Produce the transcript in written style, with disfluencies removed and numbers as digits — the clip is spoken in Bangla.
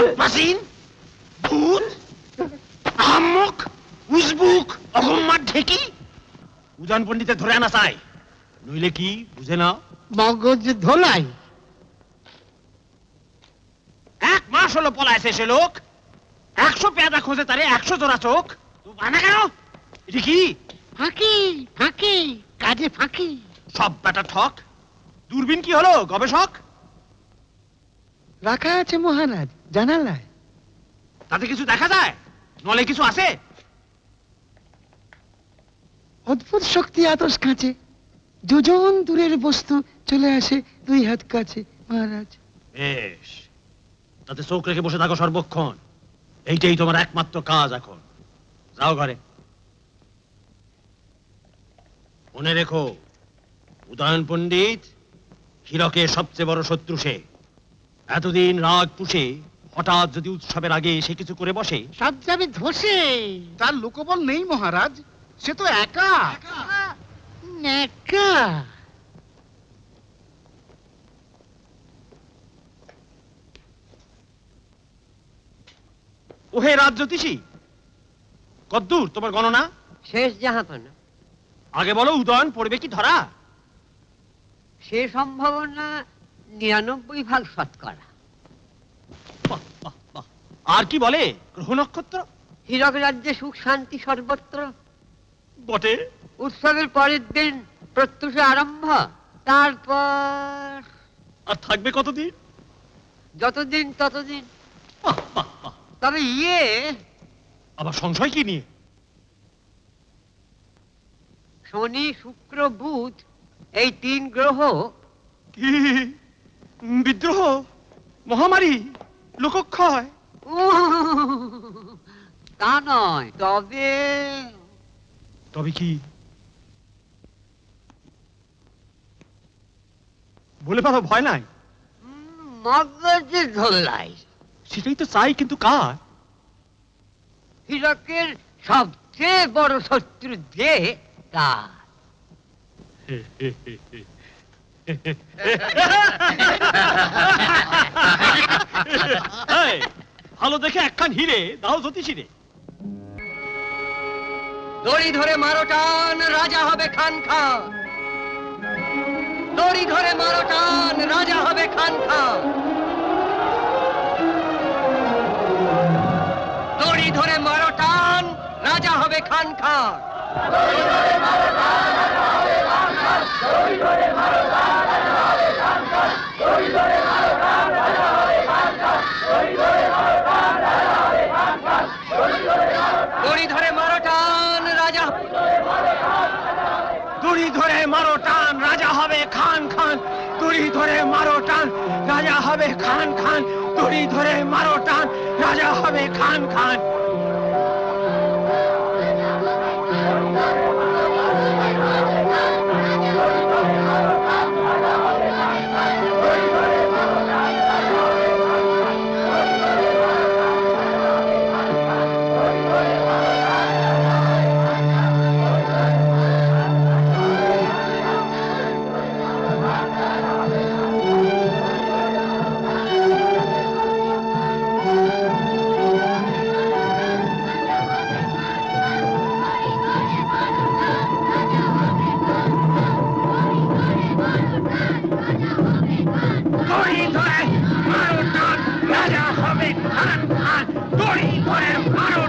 উৎপাসীন, ভূত, আহাম্মক, উজবুক, অগম্মার ঢেকি। উদয়ন পণ্ডিতের ধরে আনা চাই, নইলে কি বুঝে নাও মগজ ধোলাই। 1 মাস হলো পলাইছে সে লোক। 100 পেয়াদা খোঁজে তারে 100 জোড়া চোখ। তুই বানা কেন? এটা কি? ফাঁকি ফাঁকি, কাজে ফাঁকি। সব বেটা ঠক। দূরবীন কি হলো গবেষক? রাখা আছে মহারাজ জানালায়। তাতে কিছু দেখা যায়? নলে কিছু আছে? অদ্ভুত শক্তি আতস কাছে, যোজন দূরের বস্তু চলে আসে 2 হাত কাছে মহারাজ। বেশ, তাতে চোখ রেখে বসে থাকো সর্বক্ষণ। এইটাই তোমার একমাত্র কাজ এখন। যাও ঘরে। মনে রেখো, উদয়ন পণ্ডিত হীরকের সবচেয়ে বড় শত্রু সে। এতদিন রাগ পুষে হঠাৎ যদি উৎসবের আগে সে কিছু করে বসে, সব যাবে ধসে। তার লোকবল নেই মহারাজ, সে তো একা। নেকা। ওহে রাজ জ্যোতিষী, কদ্দূর তোমার গণনা? শেষ জাহাপনা। আগে বলো, উদয়ন পড়বে কি ধরা? সে সম্ভাবনা 99 ভাগ শতকরা। বাহ, বাহ, বাহ। আর কি বলে গ্রহ নক্ষত্র? হীরক রাজ্যে সুখ শান্তি সর্বত্র। বটে। উৎসবের পরের দিন প্রত্যুষে আরম্ভ। তারপর আর থাকবে কতদিন? যতদিন ততদিন। বাহ, বাহ, বাহ। তবে আবার সংশয় কি নিয়ে? শনি শুক্র বুধ এই 3 গ্রহ কি বিদ্রোহ, মহামারী, লোকক্ষয়? তা নয়, তবে তবে কি বলে পারো? ভয় নাই? মগজে ধোলাই। সেটাই তো চাই, কিন্তু কার? হীরকের সবচেয়ে বড় শত্রু যে তার। এই, ভালো দেখে একখান হিরে দাও জ্যোতিষী রে। দড়ি ধরে মারো টান, রাজা হবে খান খান। দড়ি ধরে মারো টান, রাজা হবে খান খান। দড়ি ধরে মারো টান, রাজা হবে খান খান। দড়ি ধরে মারো টান, রাজা। দড়ি ধরে মারো টান, রাজা হবে খান খান। দড়ি ধরে মারো টান, রাজা হবে খান খান। দড়ি ধরে মারো টান, রাজা হবে খান খান। দড়ি ধরে মারো টান, রাজা হবে খান খান। দড়ি ধরে মারো